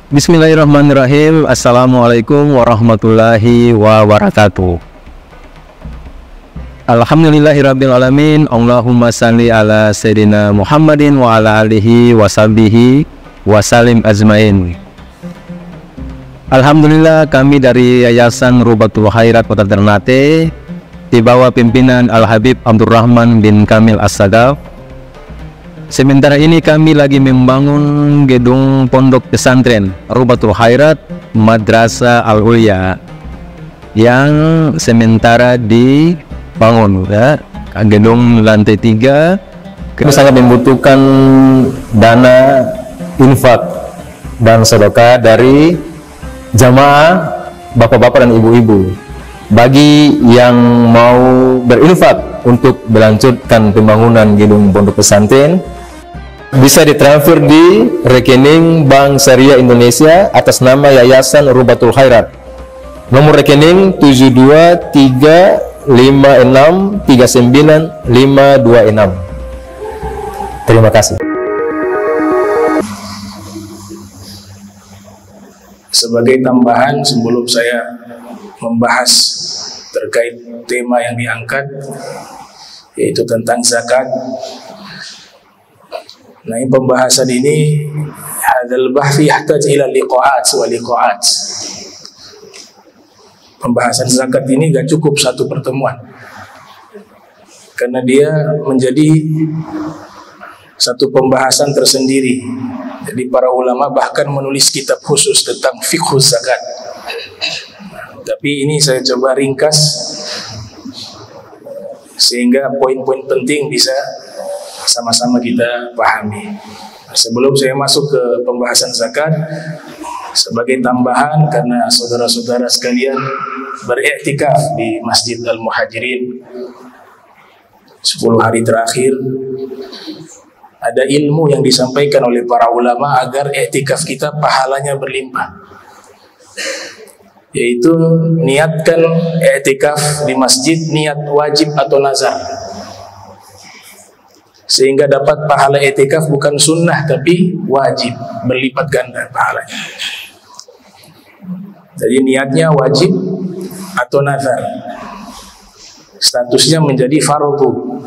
Bismillahirrahmanirrahim. Assalamualaikum warahmatullahi wabarakatuh. Alhamdulillahirrabbilalamin. Allahumma salli ala Sayyidina Muhammadin wa ala alihi wa sahbihi wa salim ajmain. Alhamdulillah, kami dari Yayasan Rubatul Khairat Kota Ternate di bawah pimpinan Al-Habib Abdurrahman bin Kamil As-Sadaf. Sementara ini kami lagi membangun gedung pondok pesantren Rubatul Khairat Madrasah Al-Ulya yang sementara dibangun, ya. Gedung lantai 3. Kami sangat membutuhkan dana infak dan sedekah dari jamaah bapak-bapak dan ibu-ibu. Bagi yang mau berinfak untuk melanjutkan pembangunan gedung pondok pesantren, bisa ditransfer di rekening Bank Syariah Indonesia atas nama Yayasan Rubatul Khairat. Nomor rekening 7235639526. Terima kasih. Sebagai tambahan sebelum saya membahas terkait tema yang diangkat, yaitu tentang zakat. Nah, pembahasan ini hadzal bahthi yahtaj ila liqa'at wa liqa'at. Pembahasan zakat ini gak cukup satu pertemuan, karena dia menjadi satu pembahasan tersendiri. Jadi para ulama bahkan menulis kitab khusus tentang fiqh zakat. Tapi ini saya coba ringkas sehingga poin-poin penting bisa sama-sama kita pahami. Sebelum saya masuk ke pembahasan zakat, sebagai tambahan karena saudara-saudara sekalian beriktikaf di Masjid Al-Muhajirin 10 hari terakhir, ada ilmu yang disampaikan oleh para ulama agar iktikaf kita pahalanya berlimpah, yaitu niatkan iktikaf di masjid niat wajib atau nazar, sehingga dapat pahala i'tikaf bukan sunnah tapi wajib, berlipat ganda pahalanya. Jadi niatnya wajib atau nazar, statusnya menjadi fardu,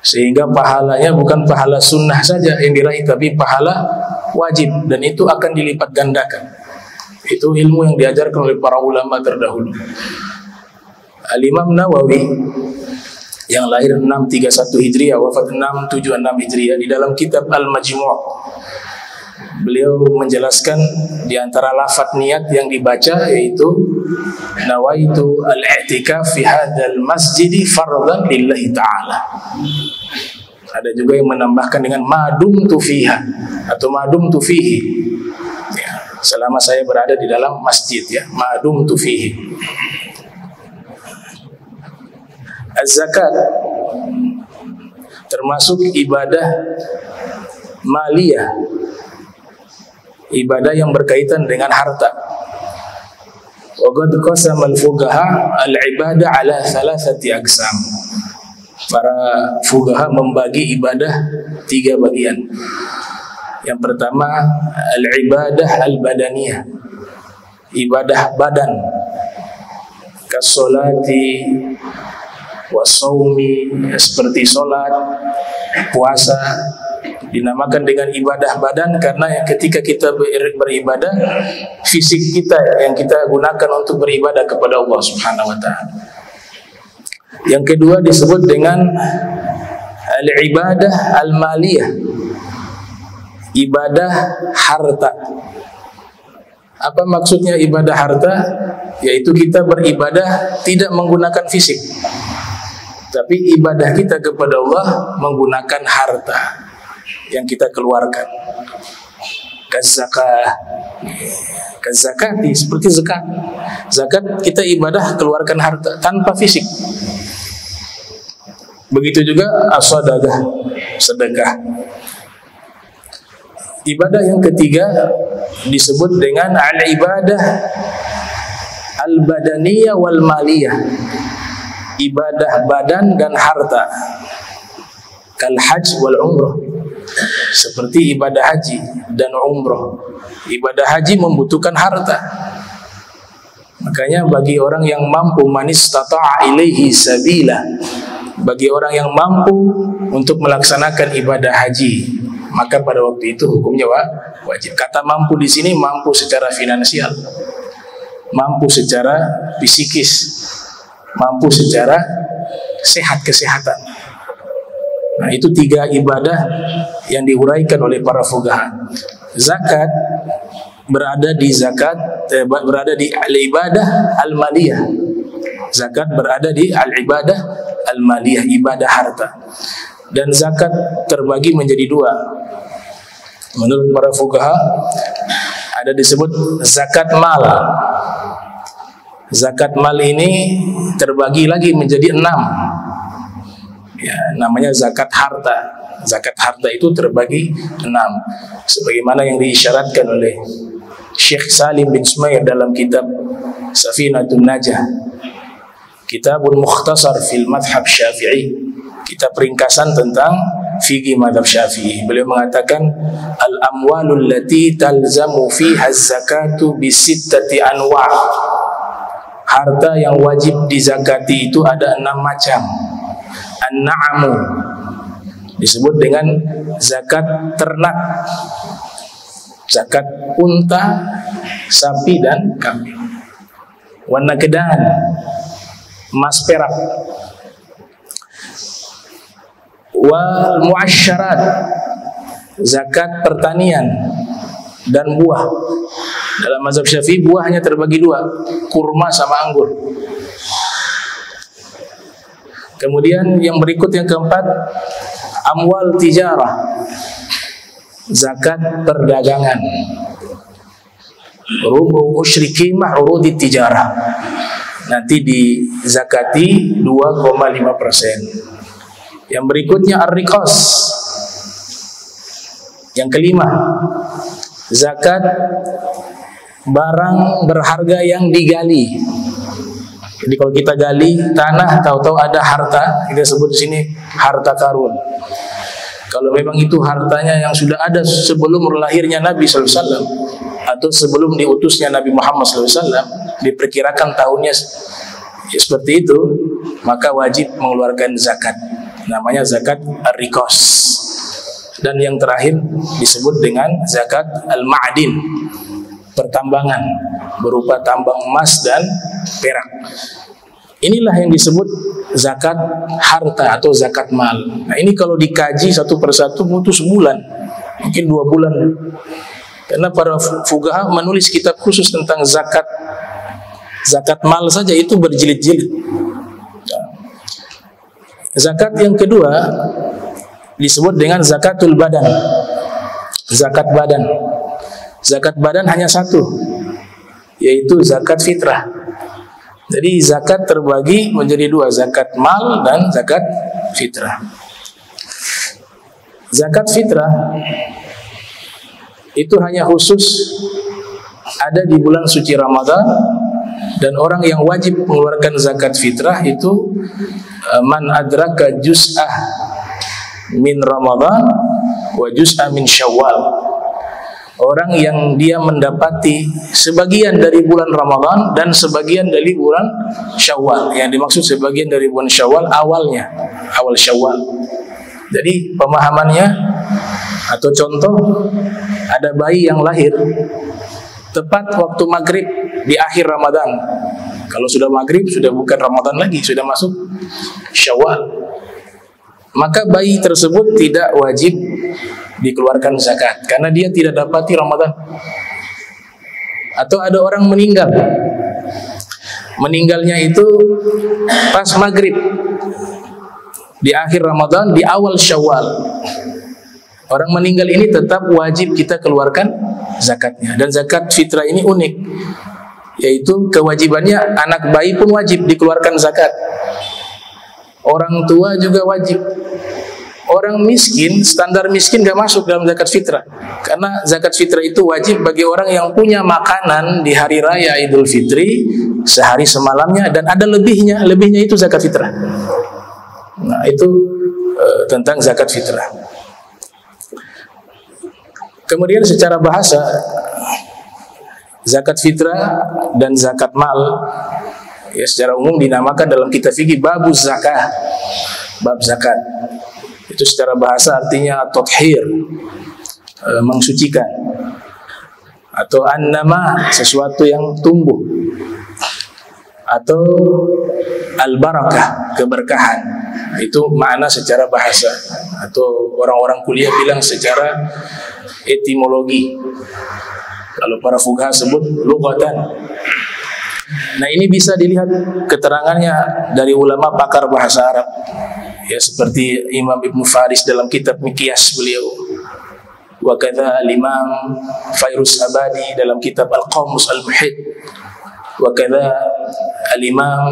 sehingga pahalanya bukan pahala sunnah saja yang diraih tapi pahala wajib, dan itu akan dilipat gandakan. Itu ilmu yang diajarkan oleh para ulama terdahulu. Al-Imam Nawawi yang lahir 631 Hijriah, wafat 676 Hijriah, di dalam kitab Al-Majmu', beliau menjelaskan di antara lafaz niat yang dibaca yaitu nawaitu al-i'tikaf fi hadzal masjidi fardhan lillahi ta'ala. Ada juga yang menambahkan dengan madumtu fiha atau madumtu fihi, ya, selama saya berada di dalam masjid, ya, madumtu fihi. Az-zakat termasuk ibadah maliyah, ibadah yang berkaitan dengan harta. Wa qad qasama al-fuqaha al-ibadah ala thalathati aqsam. Para fuqaha membagi ibadah 3 bagian. Yang pertama al-ibadah al-badaniyah, ibadah badan, kasolati wasaumi, seperti sholat, puasa, dinamakan dengan ibadah badan karena ketika kita beribadah, fisik kita yang kita gunakan untuk beribadah kepada Allah Subhanahu wa ta'ala. Yang kedua disebut dengan al-ibadah al-maliyah, ibadah harta. Apa maksudnya ibadah harta? Yaitu kita beribadah tidak menggunakan fisik, tapi ibadah kita kepada Allah menggunakan harta yang kita keluarkan. Kazakati, seperti zakat. Zakat kita ibadah keluarkan harta tanpa fisik. Begitu juga as-sadaqah, sedekah. Ibadah yang ketiga disebut dengan al-ibadah al-badaniyah wal maliyah, ibadah badan dan harta, kal hajj wal umrah, seperti ibadah haji dan umroh. Ibadah haji membutuhkan harta. Makanya bagi orang yang mampu, man istata'a ilaihi sabila, bagi orang yang mampu untuk melaksanakan ibadah haji, maka pada waktu itu hukumnya wajib. Kata mampu di sini mampu secara finansial, mampu secara psikis, mampu secara kesehatan. Nah, itu 3 ibadah yang diuraikan oleh para fuqaha. Zakat berada di al-ibadah al-maliyah. Zakat berada di al-ibadah al-maliyah, ibadah harta. Dan zakat terbagi menjadi 2. Menurut para fuqaha ada disebut zakat mal. Zakat mal ini terbagi lagi menjadi 6. Ya, namanya zakat harta. Zakat harta itu terbagi 6, sebagaimana yang diisyaratkan oleh Syekh Salim bin Sumair dalam kitab Safinatun Najah, kitabun mukhtasar fil madhab syafi'i, kitab ringkasan tentang fikih madhab syafi'i. Beliau mengatakan al-amwalul lati talzamu fiha zakatu bisittati anwa'. Harta yang wajib dizakati itu ada 6 macam. An-na'amu disebut dengan zakat ternak, zakat unta, sapi dan kambing. Wan-naqdan, emas perak. Wal mu'asyarat, zakat pertanian dan buah. Dalam mazhab Syafi'i buah hanya terbagi 2, kurma sama anggur. Kemudian yang berikut yang keempat, amwal tijarah, zakat perdagangan. Rubu usyri qimah urudi tijarah, nanti dizakati 2,5%. Yang berikutnya ar-riqas. Yang kelima, zakat barang berharga yang digali. Jadi kalau kita gali tanah, tahu-tahu ada harta, kita sebut di sini harta karun. Kalau memang itu hartanya yang sudah ada sebelum lahirnya Nabi SAW atau sebelum diutusnya Nabi Muhammad SAW, diperkirakan tahunnya seperti itu, maka wajib mengeluarkan zakat. Namanya zakat ar-riqas. Dan yang terakhir disebut dengan zakat al-ma'din, pertambangan berupa tambang emas dan perak. Inilah yang disebut zakat harta atau zakat mal. Nah, ini kalau dikaji satu persatu butuh sebulan, mungkin 2 bulan. Karena para fuqaha menulis kitab khusus tentang zakat mal saja itu berjilid-jilid. Zakat yang kedua disebut dengan zakatul badan. Zakat badan. Zakat badan hanya 1, yaitu zakat fitrah. Jadi zakat terbagi menjadi 2, zakat mal dan zakat fitrah. Zakat fitrah itu hanya khusus ada di bulan suci Ramadan, dan orang yang wajib mengeluarkan zakat fitrah itu man adraka juz'ah min Ramadan wa juz'ah min Syawal. Orang yang dia mendapati sebagian dari bulan Ramadan dan sebagian dari bulan Syawal. Yang dimaksud sebagian dari bulan Syawal awalnya, awal Syawal. Jadi pemahamannya atau contoh, ada bayi yang lahir tepat waktu maghrib di akhir Ramadan. Kalau sudah maghrib sudah bukan Ramadan lagi, sudah masuk Syawal. Maka bayi tersebut tidak wajib dikeluarkan zakat karena dia tidak dapati Ramadan. Atau ada orang meninggal, meninggalnya itu pas maghrib di akhir Ramadan, di awal Syawal. Orang meninggal ini tetap wajib kita keluarkan zakatnya. Dan zakat fitrah ini unik, yaitu kewajibannya anak bayi pun wajib dikeluarkan zakat, orang tua juga wajib. Orang miskin, standar miskin gak masuk dalam zakat fitrah, karena zakat fitrah itu wajib bagi orang yang punya makanan di hari raya Idul Fitri sehari semalamnya dan ada lebihnya itu zakat fitrah. Nah, itu tentang zakat fitrah. Kemudian secara bahasa, zakat fitrah dan zakat mal ya secara umum dinamakan dalam kitab fikih babuz zakah, bab zakat. Itu secara bahasa artinya at-tathhir, mensucikan, atau an-nama, sesuatu yang tumbuh, atau al-barakah, keberkahan. Itu makna secara bahasa, atau orang-orang kuliah bilang secara etimologi. Kalau para fuqaha sebut lughatan. Nah, ini bisa dilihat keterangannya dari ulama pakar bahasa Arab. Ya, seperti Imam Ibnu Faris dalam kitab Miqyas beliau. Wa kadza al-Imam Fairuz Abadi dalam kitab Al-Qamus Al-Muhit. Wa kadza al-Imam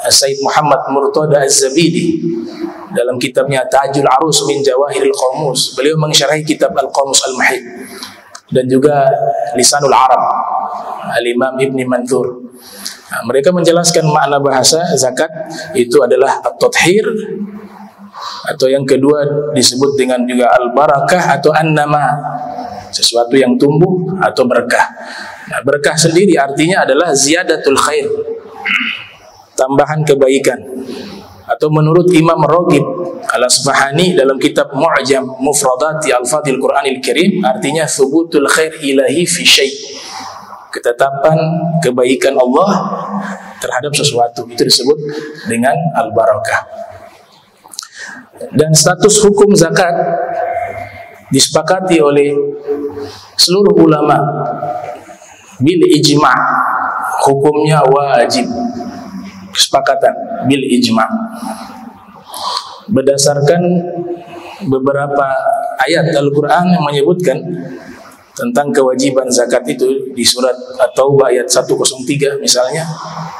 Sayyid Muhammad Murtada Az-Zabidi dalam kitabnya Tajul Arus min Jawahiril Qamus. Beliau mensyarahi kitab Al-Qamus Al-Muhit. Dan juga Lisanul Arab Al-Imam Ibni Manthur. Nah, mereka menjelaskan makna bahasa zakat itu adalah at-tathhir, atau yang kedua disebut dengan juga al-barakah atau an-nama, sesuatu yang tumbuh atau berkah. Nah, berkah sendiri artinya adalah ziyadatul khair, tambahan kebaikan. Atau menurut Imam Raghib Al-Asbahani dalam kitab Mu'jam Mufradati Al-Fadhil Qur'anil Karim, artinya thubutul khair ilahi fi syai', ketetapan kebaikan Allah terhadap sesuatu. Itu disebut dengan al-barakah. Dan status hukum zakat disepakati oleh seluruh ulama bil ijma', hukumnya wajib. Kesepakatan bil ijma' berdasarkan beberapa ayat Al-Quran yang menyebutkan tentang kewajiban zakat itu. Di surat At-Taubah ayat 103 misalnya,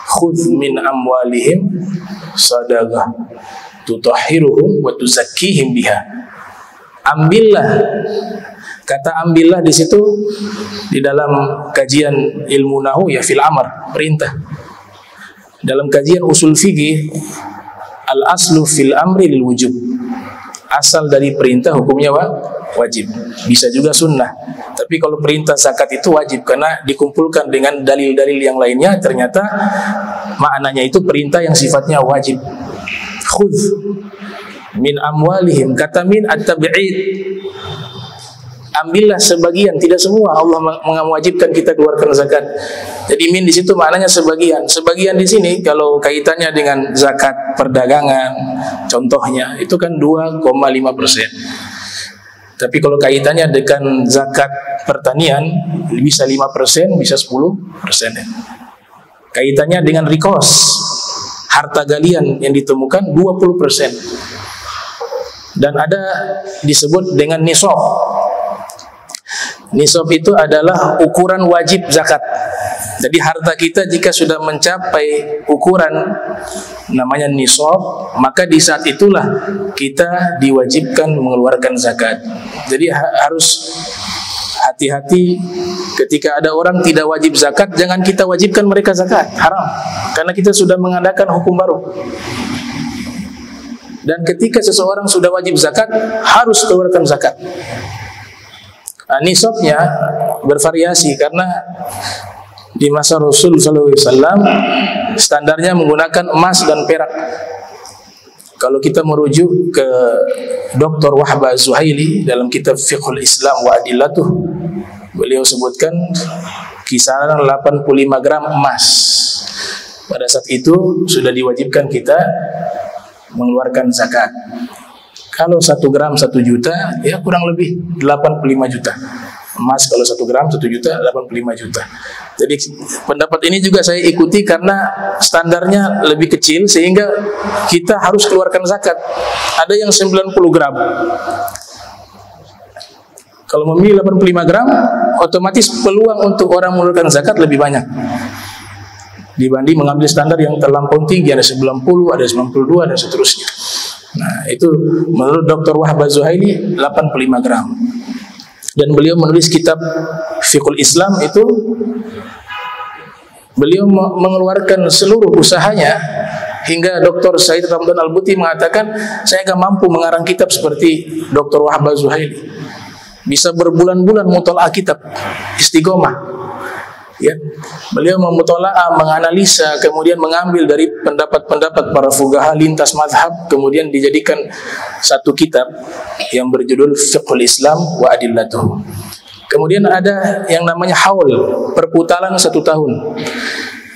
khudh min amwalihim sadaqah tutahhiruhum wa tuzakkihim biha. Ambillah, kata ambillah di situ di dalam kajian ilmu nahu ya fil amr, perintah. Dalam kajian usul fikih, al-aslu fil amri lil wujub, asal dari perintah hukumnya wajib. Bisa juga sunnah, tapi kalau perintah zakat itu wajib karena dikumpulkan dengan dalil-dalil yang lainnya, ternyata maknanya itu perintah yang sifatnya wajib. Khudh min amwalihim, kata min at-tabi'id, ambillah sebagian, tidak semua Allah mewajibkan kita keluarkan zakat. Jadi min di situ maknanya sebagian. Sebagian di sini kalau kaitannya dengan zakat perdagangan, contohnya itu kan 2,5%. Tapi kalau kaitannya dengan zakat pertanian bisa 5%, bisa 10%. Kaitannya dengan rikos, harta galian yang ditemukan 20%. Dan ada disebut dengan nisab. Nisab itu adalah ukuran wajib zakat. Jadi harta kita jika sudah mencapai ukuran namanya nisab, maka di saat itulah kita diwajibkan mengeluarkan zakat. Jadi harus hati-hati ketika ada orang tidak wajib zakat, jangan kita wajibkan mereka zakat, haram. Karena kita sudah mengadakan hukum baru. Dan ketika seseorang sudah wajib zakat, harus keluarkan zakat. Nisabnya bervariasi karena di masa Rasul SAW standarnya menggunakan emas dan perak. Kalau kita merujuk ke Dr. Wahbah Zuhaili dalam kitab Fiqhul Islam wa Adillatuh, beliau sebutkan kisaran 85 gram emas. Pada saat itu sudah diwajibkan kita mengeluarkan zakat. Kalau 1 gram 1 juta, ya kurang lebih 85 juta. Emas kalau 1 gram 1 juta, 85 juta. Jadi pendapat ini juga saya ikuti karena standarnya lebih kecil sehingga kita harus keluarkan zakat. Ada yang 90 gram. Kalau memilih 85 gram, otomatis peluang untuk orang mengeluarkan zakat lebih banyak dibanding mengambil standar yang terlampau tinggi, ada 90, ada 92, dan seterusnya. Nah, itu menurut Dr. Wahbah Zuhaili 85 gram. Dan beliau menulis kitab Fiqhul Islam itu, beliau mengeluarkan seluruh usahanya hingga Dr. Said Ramdan Al-Buti mengatakan, saya gak mampu mengarang kitab seperti Dr. Wahbah Zuhaili. bisa berbulan-bulan mutola'ah kitab, istiqomah. Ya, beliau memutola'ah, menganalisa, kemudian mengambil dari pendapat-pendapat para fuqaha lintas mazhab, kemudian dijadikan satu kitab yang berjudul Fiqhul Islam wa Adillatuh. Kemudian ada yang namanya haul, perputaran 1 tahun.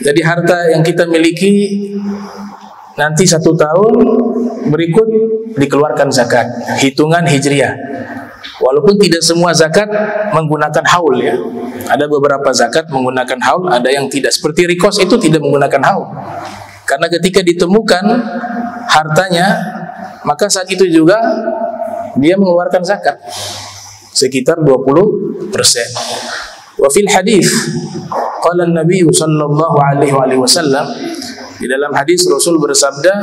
Jadi harta yang kita miliki nanti 1 tahun berikut dikeluarkan zakat, hitungan hijriah. Walaupun tidak semua zakat menggunakan haul ya. Ada beberapa zakat menggunakan haul, ada yang tidak. Seperti rikos itu tidak menggunakan haul. Karena ketika ditemukan hartanya, maka saat itu juga dia mengeluarkan zakat sekitar 20%. Wa fil hadis qala an-nabiy sallallahu alaihi wasallam, di dalam hadis Rasul bersabda,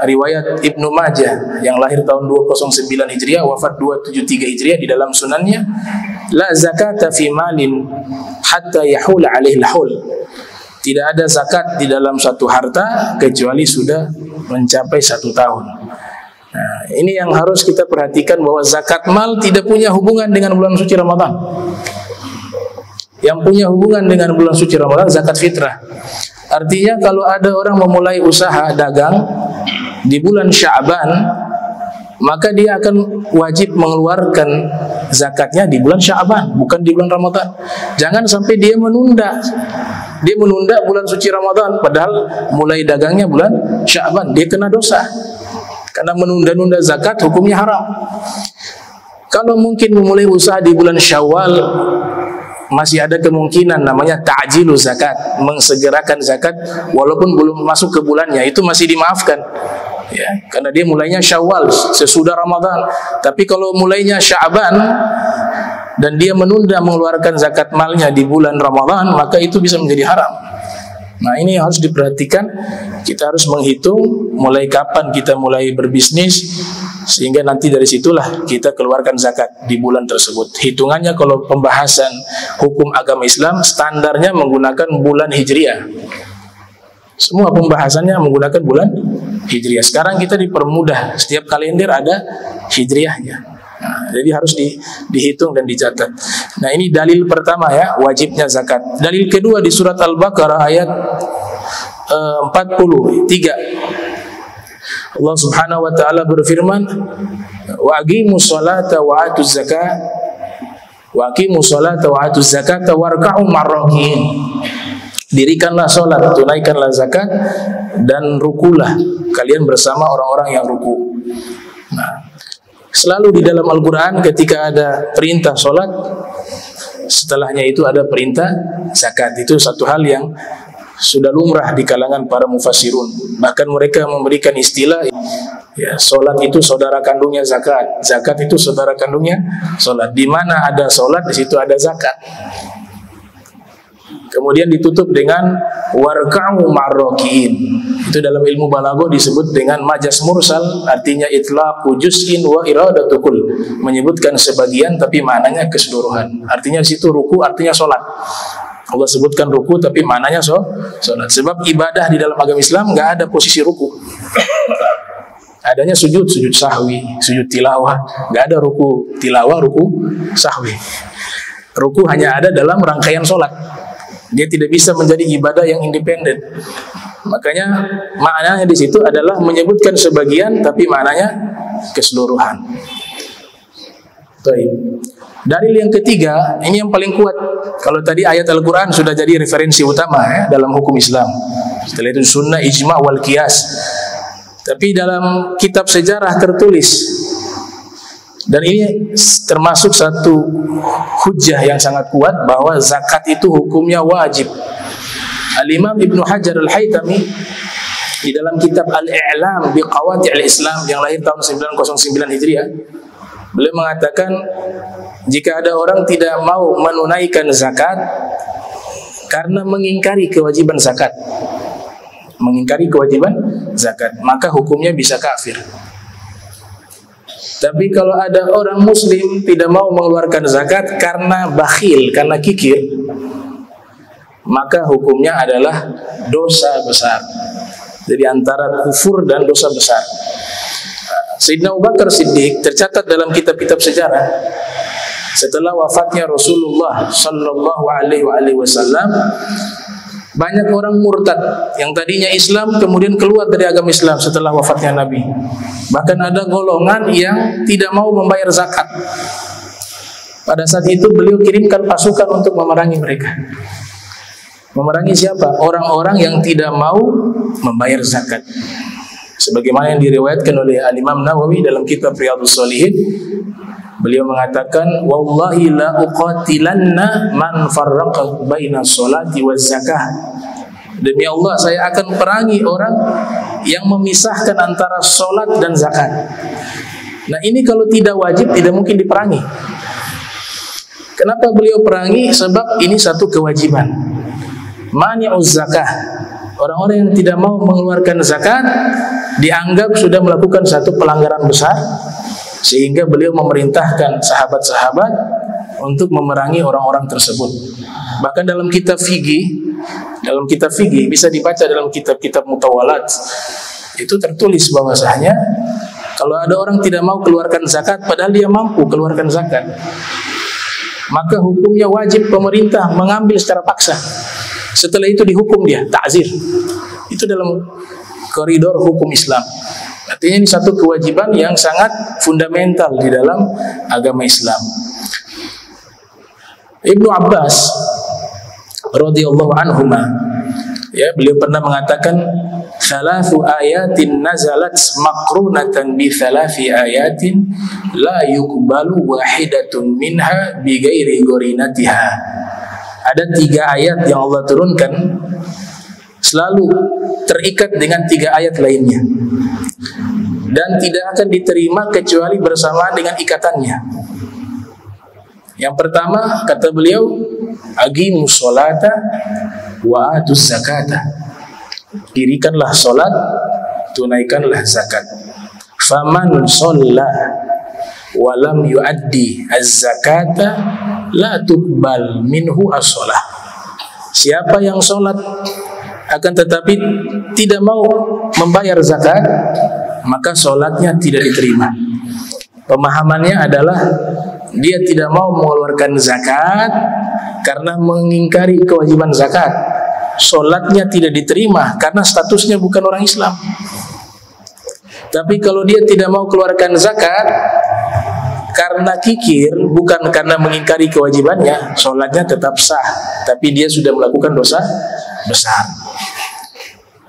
riwayat Ibnu Majah yang lahir tahun 209 Hijriah, wafat 273 Hijriah, di dalam sunannya, la zakata fi malin hatta yahul alaihi al-haul. Tidak ada zakat di dalam satu harta kecuali sudah mencapai 1 tahun. Nah, ini yang harus kita perhatikan, bahwa zakat mal tidak punya hubungan dengan bulan suci Ramadan. Yang punya hubungan dengan bulan suci Ramadan zakat fitrah. Artinya kalau ada orang memulai usaha dagang di bulan Sya'ban, maka dia akan wajib mengeluarkan zakatnya di bulan Sya'ban, bukan di bulan Ramadan. Jangan sampai dia menunda. Dia menunda bulan suci Ramadan, padahal mulai dagangnya bulan Sya'ban, dia kena dosa. Karena menunda-nunda zakat hukumnya haram. Kalau mungkin memulai usaha di bulan Syawal, masih ada kemungkinan namanya ta'jilu zakat, mengsegerakan zakat walaupun belum masuk ke bulannya, itu masih dimaafkan ya, karena dia mulainya Syawal sesudah Ramadan. Tapi kalau mulainya Sya'ban dan dia menunda mengeluarkan zakat malnya di bulan Ramadan, maka itu bisa menjadi haram. Nah, ini harus diperhatikan. Kita harus menghitung mulai kapan kita mulai berbisnis, sehingga nanti dari situlah kita keluarkan zakat di bulan tersebut. Hitungannya kalau pembahasan hukum agama Islam, standarnya menggunakan bulan Hijriah. Semua pembahasannya menggunakan bulan Hijriah. Sekarang kita dipermudah, setiap kalender ada Hijriahnya. Nah, jadi harus dihitung dan dicatat. Nah, ini dalil pertama ya, wajibnya zakat. Dalil kedua di surat Al-Baqarah ayat 43. Allah Subhanahu wa taala berfirman, "Wa aqimus salata wa atuz zakat wa aqimus salata wa atuz zakata warka'u ma'arrakiin." Dirikanlah salat, tunaikanlah zakat, dan rukulah kalian bersama orang-orang yang ruku. Nah, selalu di dalam Al-Quran ketika ada perintah sholat, setelahnya itu ada perintah zakat. Itu satu hal yang sudah lumrah di kalangan para mufassirun. Bahkan mereka memberikan istilah ya, sholat itu saudara kandungnya zakat, zakat itu saudara kandungnya sholat. Di mana ada sholat, di situ ada zakat. Kemudian ditutup dengan warka'u ma'arrakiin. Itu dalam ilmu balaghah disebut dengan majas mursal, artinya itlaqu juz'in wa iradatu kull, menyebutkan sebagian tapi maknanya keseluruhan. Artinya di situ ruku artinya salat. Allah sebutkan ruku tapi maknanya salat. Sebab ibadah di dalam agama Islam enggak ada posisi ruku. Adanya sujud sahwi, sujud tilawah. Enggak ada ruku tilawah, ruku sahwi. Ruku hanya ada dalam rangkaian salat. Dia tidak bisa menjadi ibadah yang independen. Makanya maknanya di situ adalah menyebutkan sebagian tapi maknanya keseluruhan. Baik. Dalil yang ketiga, ini yang paling kuat. Kalau tadi ayat Al-Quran sudah jadi referensi utama ya, dalam hukum Islam. Setelah itu sunnah, ijma' wal qiyas. Tapi dalam kitab sejarah tertulis, dan ini termasuk satu hujjah yang sangat kuat bahwa zakat itu hukumnya wajib. Al-Imam Ibnu Hajar Al-Haytami di dalam kitab Al-I'lam bi Qawati' Al-Islam yang lahir tahun 909 Hijriah, beliau mengatakan jika ada orang tidak mau menunaikan zakat karena mengingkari kewajiban zakat, maka hukumnya bisa kafir. Tapi kalau ada orang muslim tidak mau mengeluarkan zakat karena bakhil, karena kikir, maka hukumnya adalah dosa besar. Jadi antara kufur dan dosa besar. Sayyidina Abu Bakar Siddiq tercatat dalam kitab-kitab sejarah, Setelah wafatnya Rasulullah Sallallahu Alaihi Wasallam, banyak orang murtad yang tadinya Islam kemudian keluar dari agama Islam setelah wafatnya Nabi. Bahkan ada golongan yang tidak mau membayar zakat. Pada saat itu beliau kirimkan pasukan untuk memerangi mereka. Memerangi siapa? Orang-orang yang tidak mau membayar zakat. Sebagaimana yang diriwayatkan oleh Al-Imam Nawawi dalam kitab Riyadhus Shalihin, beliau mengatakan, wallahi la uqatilanna man farraqa baina sholati waz zakah. Demi Allah, saya akan perangi orang yang memisahkan antara sholat dan zakat. Nah, ini kalau tidak wajib tidak mungkin diperangi. Kenapa beliau perangi? Sebab ini satu kewajiban. Mani'uz zakah. Orang-orang yang tidak mau mengeluarkan zakat dianggap sudah melakukan satu pelanggaran besar, sehingga beliau memerintahkan sahabat-sahabat untuk memerangi orang-orang tersebut. Bahkan dalam kitab fikih bisa dibaca dalam kitab-kitab mutawalat, itu tertulis bahwasanya kalau ada orang tidak mau keluarkan zakat padahal dia mampu keluarkan zakat, maka hukumnya wajib pemerintah mengambil secara paksa. Setelah itu dihukum dia, ta'zir. Itu dalam koridor hukum Islam. Artinya ini satu kewajiban yang sangat fundamental di dalam agama Islam. Ibnu Abbas radhiyallahu anhuma, ya, beliau pernah mengatakan, "Thalathu ayatin nazalat maqrunatan bi thalathi ayatin la yuqbalu wahidatun minha bi ghairi qarinatiha." Ada 3 ayat yang Allah turunkan selalu terikat dengan 3 ayat lainnya, dan tidak akan diterima kecuali bersamaan dengan ikatannya. Yang pertama, kata beliau, aqimus sholata wa atuz zakata. Dirikanlah salat, tunaikanlah zakat. Faman shalla wa lam yuaddi az-zakata la tuqbal minhu as-shalah. Siapa yang salat akan tetapi tidak mau membayar zakat, maka salatnya tidak diterima. Pemahamannya adalah dia tidak mau mengeluarkan zakat karena mengingkari kewajiban zakat. Salatnya tidak diterima karena statusnya bukan orang Islam. Tapi kalau dia tidak mau keluarkan zakat karena kikir, bukan karena mengingkari kewajibannya, salatnya tetap sah, tapi dia sudah melakukan dosa besar.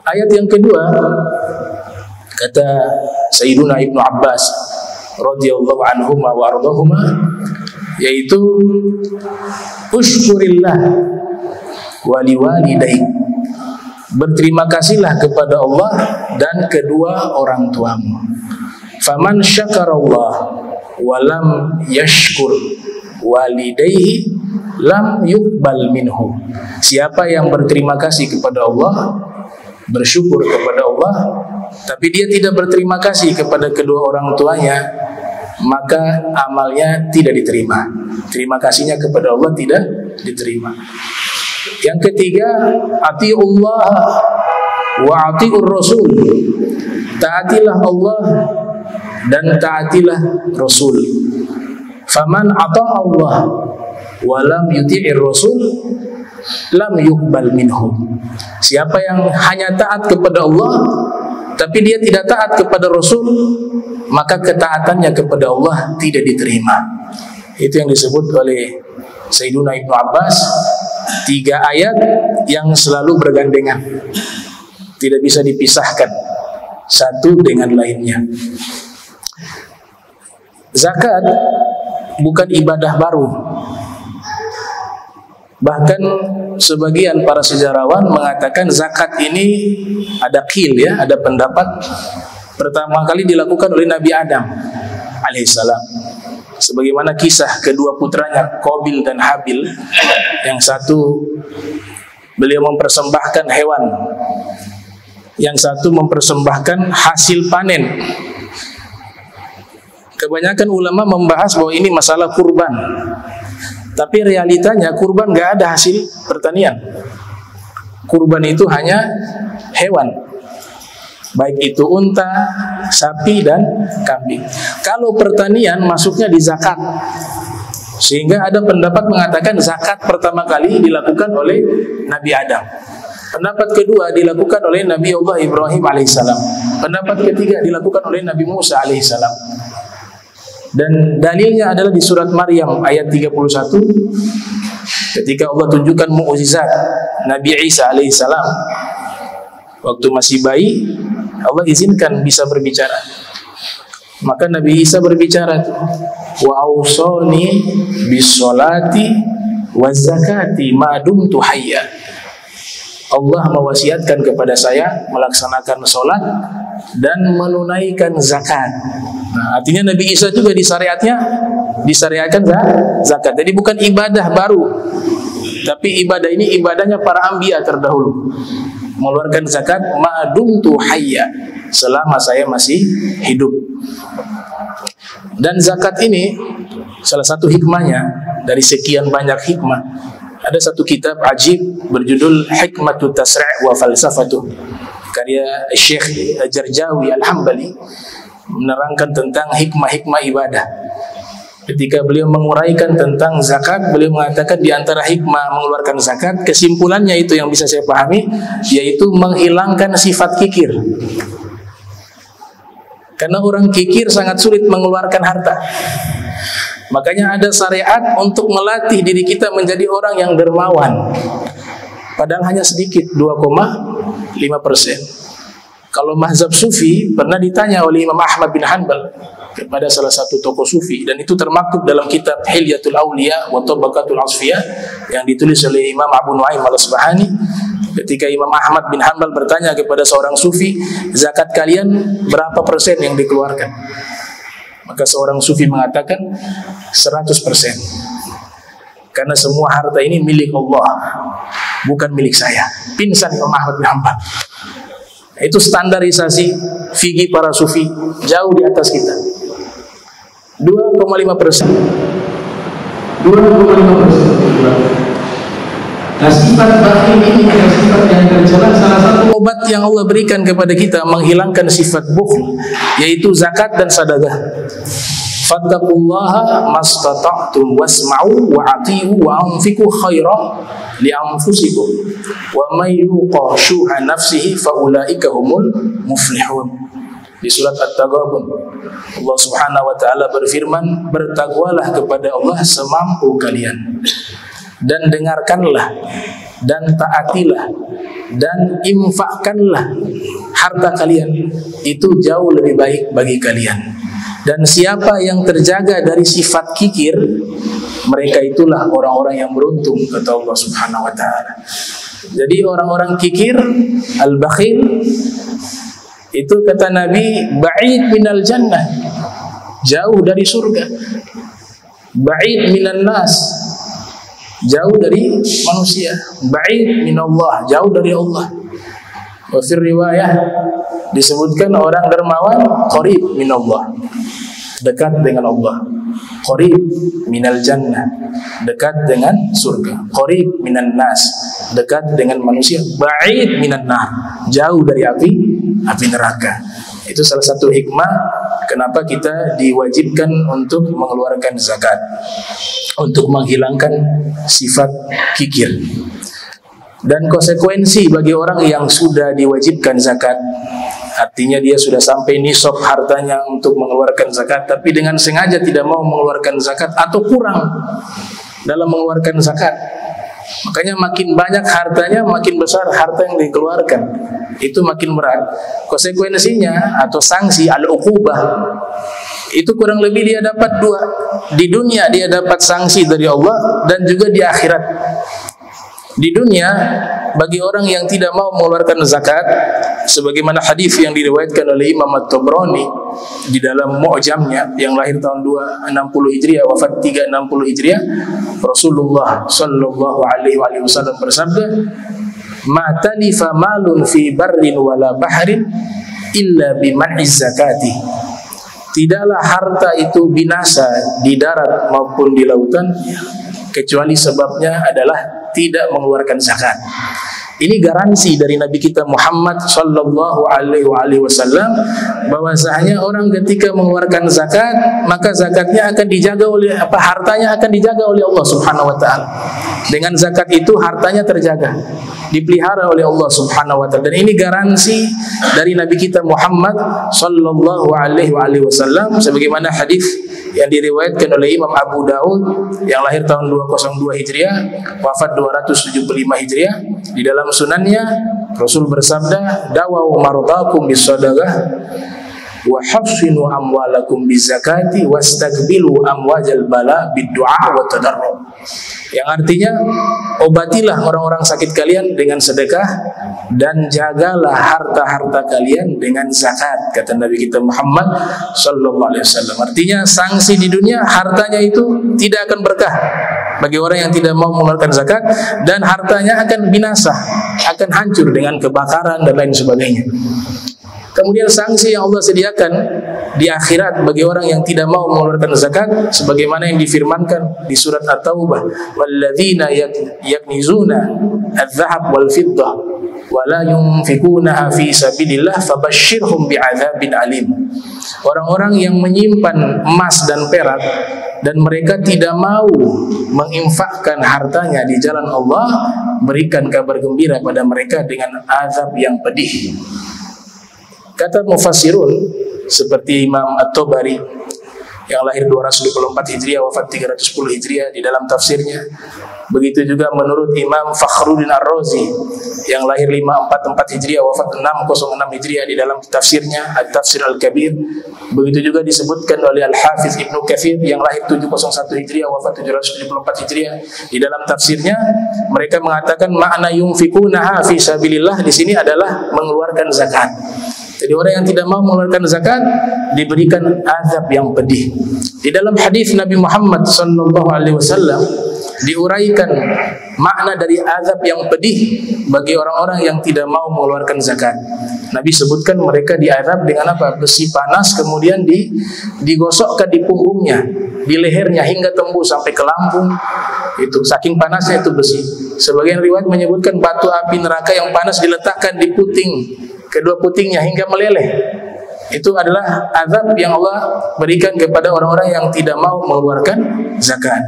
Ayat yang kedua, kata Sayyiduna Ibnu Abbas radhiyallahu anhuma wa ardahuma, yaitu usykurillah waliwalidaik. Berterima kasihlah kepada Allah dan kedua orang tuamu. Faman syakarallah walam yashkur walidayhi lam yuqbal minhu. Siapa yang berterima kasih kepada Allah, bersyukur kepada Allah, tapi dia tidak berterima kasih kepada kedua orang tuanya, maka amalnya tidak diterima. Terima kasihnya kepada Allah tidak diterima. Yang ketiga, atiullah wa atiur rasul. Taatilah Allah dan taatilah Rasul. Faman ata'a Allah wa lam yuti'ir Rasul lam yuqbal minhu. Siapa yang hanya taat kepada Allah tapi dia tidak taat kepada Rasul, maka ketaatannya kepada Allah tidak diterima. Itu yang disebut oleh Sayyiduna Ibnu Abbas, 3 ayat yang selalu bergandengan, tidak bisa dipisahkan satu dengan lainnya. Zakat bukan ibadah baru. Bahkan sebagian para sejarawan mengatakan zakat ini ada qil, ya, ada pendapat pertama kali dilakukan oleh Nabi Adam alaihissalam. Sebagaimana kisah kedua putranya Qabil dan Habil, yang satu beliau mempersembahkan hewan, yang satu mempersembahkan hasil panen. Kebanyakan ulama membahas bahwa ini masalah kurban, tapi realitanya kurban gak ada hasil pertanian. Kurban itu hanya hewan, baik itu unta, sapi, dan kambing. Kalau pertanian masuknya di zakat. Sehingga ada pendapat mengatakan zakat pertama kali dilakukan oleh Nabi Adam. Pendapat kedua dilakukan oleh Nabi Allah Ibrahim alaihissalam. Pendapat ketiga dilakukan oleh Nabi Musa alaihissalam. Dan dalilnya adalah di surat Maryam ayat 31, ketika Allah tunjukkan mukjizat Nabi Isa alaihissalam waktu masih bayi, Allah izinkan bisa berbicara. Maka Nabi Isa berbicara, wa ausani bis-sholati waz-zakati ma dumtu hayya. Allah mewasiatkan kepada saya melaksanakan sholat dan menunaikan zakat. Nah, artinya Nabi Isa juga disyariatkan zakat. Jadi bukan ibadah baru, tapi ibadah ini ibadahnya para anbiya terdahulu. Mengeluarkan zakat ma'dumtu hayya, selama saya masih hidup. Dan zakat ini salah satu hikmahnya dari sekian banyak hikmah. Ada satu kitab ajib berjudul Hikmatut Tasri' wa Falsafatuh, karya Syekh Jarjawi Al-Hambali, menerangkan tentang hikmah-hikmah ibadah. Ketika beliau menguraikan tentang zakat, beliau mengatakan di antara hikmah mengeluarkan zakat, kesimpulannya itu yang bisa saya pahami, yaitu menghilangkan sifat kikir. Karena orang kikir sangat sulit mengeluarkan harta. Makanya ada syariat untuk melatih diri kita menjadi orang yang dermawan. Padahal hanya sedikit, 2,5%. Kalau mazhab sufi, pernah ditanya oleh Imam Ahmad bin Hanbal kepada salah satu tokoh sufi, dan itu termaktub dalam kitab Hilyatul Awliya wa Tabaqatul Asfiyah yang ditulis oleh Imam Abu Nuaim al-Asbahani. Ketika Imam Ahmad bin Hanbal bertanya kepada seorang sufi, zakat kalian berapa persen yang dikeluarkan? Maka seorang sufi mengatakan 100%. Karena semua harta ini milik Allah, bukan milik saya. Pingsan Imam Ahmad bin Hanbal. Itu standarisasi fikih para sufi, jauh di atas kita. 2,5%. 2,5%. Nah, sifat bakhil ini adalah sifat yang tercela. Salah satu obat yang Allah berikan kepada kita menghilangkan sifat bukhl, yaitu zakat dan sedekah. Fattaqullaha mastata'tum wasma'u wa ati'u wa anfiqu khairan li anfusikum wa may yuqa syuha nafsihi fa ulaika humul muflihun. Di surat At-Taghabun, Allah Subhanahu wa taala berfirman, bertakwalah kepada Allah semampu kalian, dan dengarkanlah dan taatilah dan infakkanlah harta kalian, itu jauh lebih baik bagi kalian. Dan siapa yang terjaga dari sifat kikir, mereka itulah orang-orang yang beruntung, kata Allah Subhanahu wa taala. Jadi orang-orang kikir, al-bakhil, itu kata Nabi, ba'id minal jannah, jauh dari surga. Ba'id minan nas, jauh dari manusia. Ba'id minallah, jauh dari Allah. Wa fir riwayah disebutkan orang dermawan qarib minallah, dekat dengan Allah. Qarib minal jannah, dekat dengan surga. Qarib minan nas, dekat dengan manusia. Ba'id minan nar, jauh dari api neraka. Itu salah satu hikmah kenapa kita diwajibkan untuk mengeluarkan zakat, untuk menghilangkan sifat kikir. Dan konsekuensi bagi orang yang sudah diwajibkan zakat, artinya dia sudah sampai nisab hartanya untuk mengeluarkan zakat, tapi dengan sengaja tidak mau mengeluarkan zakat atau kurang dalam mengeluarkan zakat, makanya makin banyak hartanya, makin besar harta yang dikeluarkan, itu makin berat. Konsekuensinya atau sanksi al-uqubah itu kurang lebih dia dapat dua. Di dunia dia dapat sanksi dari Allah, dan juga di akhirat. Di dunia, bagi orang yang tidak mau mengeluarkan zakat, sebagaimana hadis yang diriwayatkan oleh Imam At-Tabrani di dalam Mu'jamnya, yang lahir tahun 260 Hijriah, wafat 360 Hijriah, Rasulullah sallallahu alaihi wasallam bersabda, "Ma talifa malun fi barrin wala bahrin illa biman'iz zakati." Tidaklah harta itu binasa di darat maupun di lautan, kecuali sebabnya adalah tidak mengeluarkan zakat. Ini garansi dari Nabi kita Muhammad sallallahu alaihi wasallam bahwasanya orang ketika mengeluarkan zakat, maka zakatnya akan dijaga oleh hartanya akan dijaga oleh Allah Subhanahu wa taala. Dengan zakat itu hartanya terjaga, dipelihara oleh Allah Subhanahu wa taala. Dan ini garansi dari Nabi kita Muhammad sallallahu alaihi wasallam sebagaimana hadis yang diriwayatkan oleh Imam Abu Daud yang lahir tahun 202 Hijriah, wafat 275 Hijriah. Di dalam sunannya Rasul bersabda, "Dawau mardakum bis-shadaqah wa hafsinu amwalakum bizakati wastaqbilu amwajal bala bid-du'a wa tadarrub." Yang artinya, obatilah orang-orang sakit kalian dengan sedekah dan jagalah harta-harta kalian dengan zakat, kata Nabi kita Muhammad sallallahu alaihi wasallam. Artinya sanksi di dunia, hartanya itu tidak akan berkah bagi orang yang tidak mau mengeluarkan zakat, dan hartanya akan binasa, akan hancur dengan kebakaran dan lain sebagainya. Kemudian sanksi yang Allah sediakan di akhirat bagi orang yang tidak mau mengeluarkan zakat sebagaimana yang difirmankan di surat At-Taubah, walladzina yaknizuna adz-dzahab wal fiddah wa la yunfikunaha fi sabilillah fabashshirhum bi'adzabin alim. Orang-orang yang menyimpan emas dan perak dan mereka tidak mau menginfakkan hartanya di jalan Allah, berikan kabar gembira pada mereka dengan azab yang pedih. Kata mufassirun seperti Imam At-Tabari yang lahir 224 Hijriah, wafat 310 Hijriah di dalam tafsirnya. Begitu juga menurut Imam Fakhruddin Ar-Razi yang lahir 544 Hijriah, wafat 606 Hijriah di dalam tafsirnya At-Tafsir Al-Kabir. Begitu juga disebutkan oleh Al-Hafiz Ibnu Katsir yang lahir 701 Hijriah, wafat 774 Hijriah di dalam tafsirnya. Mereka mengatakan makna yunfikunaha fi sabilillah di sini adalah mengeluarkan zakat. Jadi orang yang tidak mau mengeluarkan zakat diberikan azab yang pedih. Di dalam hadis Nabi Muhammad sallallahu alaihi wasallam diuraikan makna dari azab yang pedih bagi orang-orang yang tidak mau mengeluarkan zakat. Nabi sebutkan mereka diazab dengan apa? Besi panas kemudian digosokkan di punggungnya, di lehernya hingga tembus sampai ke lambung. Itu saking panasnya itu besi. Sebagian riwayat menyebutkan batu api neraka yang panas diletakkan di puting, kedua putingnya hingga meleleh. Itu adalah azab yang Allah berikan kepada orang-orang yang tidak mau mengeluarkan zakat.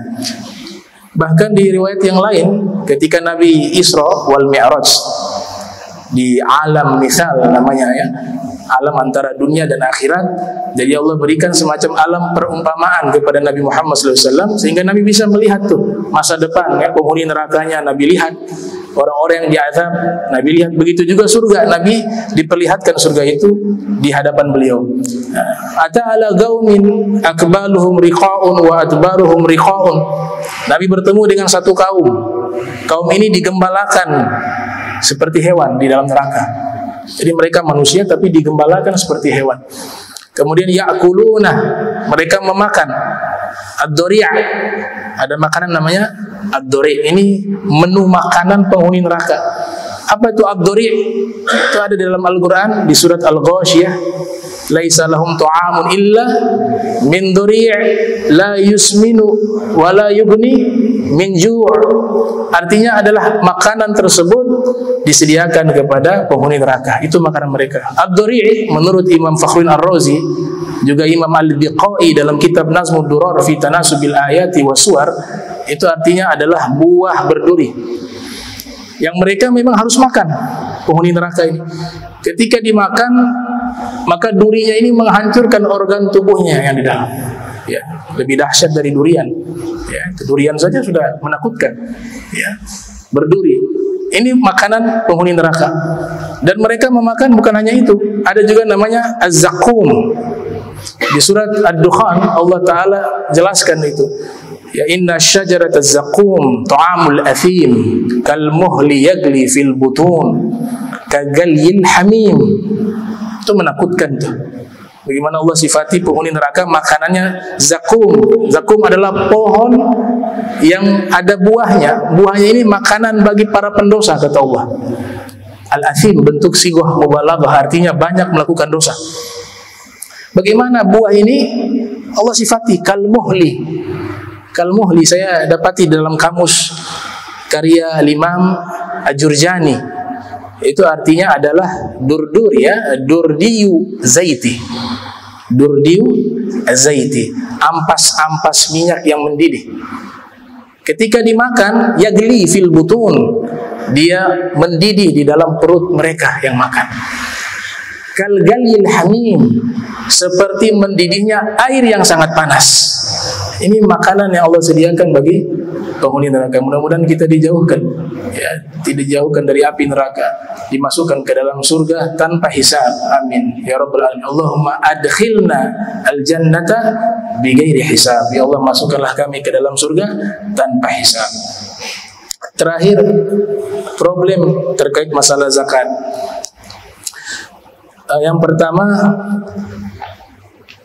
Bahkan di riwayat yang lain, ketika Nabi Isra wal Mi'raj di alam misal namanya ya, alam antara dunia dan akhirat. Jadi Allah berikan semacam alam perumpamaan kepada Nabi Muhammad SAW sehingga Nabi bisa melihat tuh masa depan ya, penghuni nerakanya Nabi lihat, orang-orang yang diazab Nabi lihat. Begitu juga surga, Nabi diperlihatkan surga itu di hadapan beliau. Ata'ala qaumin akbaluhum riqa'un wa adbaruhum riqa'un. Nabi bertemu dengan satu kaum. Kaum ini digembalakan seperti hewan di dalam neraka. Jadi mereka manusia tapi digembalakan seperti hewan. Kemudian ya'kuluna, mereka memakan ad-dori'. Ada makanan namanya ad-dori'. Ini menu makanan penghuni neraka. Apa itu ad-dori'? Itu ada di dalam Al-Qur'an di surat Al-Ghasyiyah. Laisa lahum ta'amun illa min dori' la yusminu wa la yughni min ju'. Artinya adalah makanan tersebut disediakan kepada penghuni neraka. Itu makanan mereka. Ad-dori' menurut Imam Fakhruddin Ar-Razi, juga Imam Al-Biqai dalam kitab Nazmud Durar fi Tanasubil Ayati Wasuwar, itu artinya adalah buah berduri yang mereka memang harus makan, penghuni neraka ini. Ketika dimakan, maka durinya ini menghancurkan organ tubuhnya yang di dalam. Ya, lebih dahsyat dari durian. Ya, durian saja sudah menakutkan. Ya, berduri. Ini makanan penghuni neraka. Dan mereka memakan bukan hanya itu, ada juga namanya az-zakum. Di surat Ad-Dukhan Allah Ta'ala jelaskan itu. Ya, inna syajarat az-zakum ta'amul athim kal muhli yagli fil butun kagalyil hamim. Itu menakutkan tuh. Bagaimana Allah sifati penghuni neraka makanannya zakum. Zakum adalah pohon yang ada buahnya. Buahnya ini makanan bagi para pendosa, kata Allah. Al-athim bentuk sighah mubalaghah, artinya banyak melakukan dosa. Bagaimana buah ini Allah sifati kal-muhli. Kal-muhli saya dapati dalam kamus karya Imam Al-Jurjani Itu artinya adalah durdur ya, durdiyu zaiti. Durdiyu zaiti, ampas-ampas minyak yang mendidih. Ketika dimakan, yagli fil butun, dia mendidih di dalam perut mereka yang makan. Kal galil hamim, seperti mendidihnya air yang sangat panas. Ini makanan yang Allah sediakan bagi penghuni neraka. Mudah-mudahan kita dijauhkan, ya, tidak dijauhkan dari api neraka, dimasukkan ke dalam surga tanpa hisab. Amin ya rabbal alamin. Allahumma adkhilna al-jannata bighairi hisab. Ya Allah, masukkanlah kami ke dalam surga tanpa hisab. Terakhir, problem terkait masalah zakat. Yang pertama,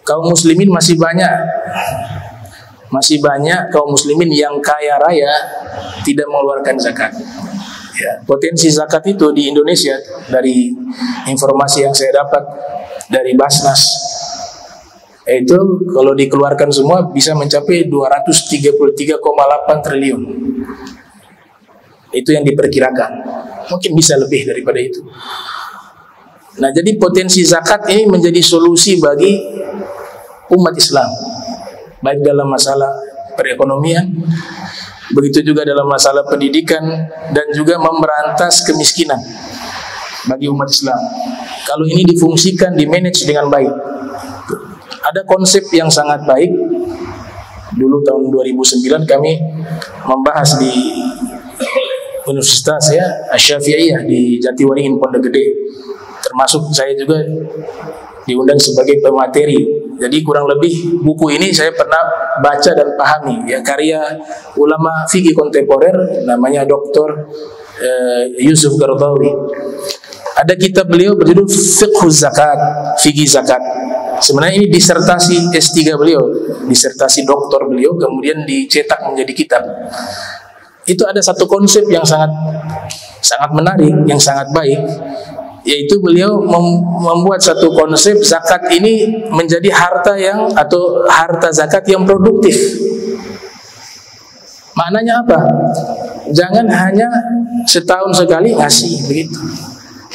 kaum muslimin masih banyak kaum muslimin yang kaya raya tidak mengeluarkan zakat. Ya, potensi zakat itu di Indonesia, dari informasi yang saya dapat dari Basnas, itu kalau dikeluarkan semua bisa mencapai 233,8 triliun. Itu yang diperkirakan. Mungkin bisa lebih daripada itu. Nah, jadi potensi zakat ini menjadi solusi bagi umat Islam, baik dalam masalah perekonomian, begitu juga dalam masalah pendidikan, dan juga memberantas kemiskinan bagi umat Islam. Kalau ini difungsikan, dimanage dengan baik. Ada konsep yang sangat baik. Dulu tahun 2009 kami membahas di Universitas ya Asy-Syafi'iyah di Jatiwaringin Pondok Gede. Termasuk saya juga diundang sebagai pemateri. Jadi kurang lebih buku ini saya pernah baca dan pahami, ya, karya ulama fikih kontemporer namanya Dr. Yusuf Qaradawi. Ada kitab beliau berjudul Fiqhuz Zakat, fikih zakat. Sebenarnya ini disertasi S3 beliau, disertasi doktor beliau, kemudian dicetak menjadi kitab. Itu ada satu konsep yang sangat menarik, yang sangat baik, yaitu beliau membuat satu konsep zakat ini menjadi harta zakat yang produktif. Maknanya apa? Jangan hanya setahun sekali ngasih begitu,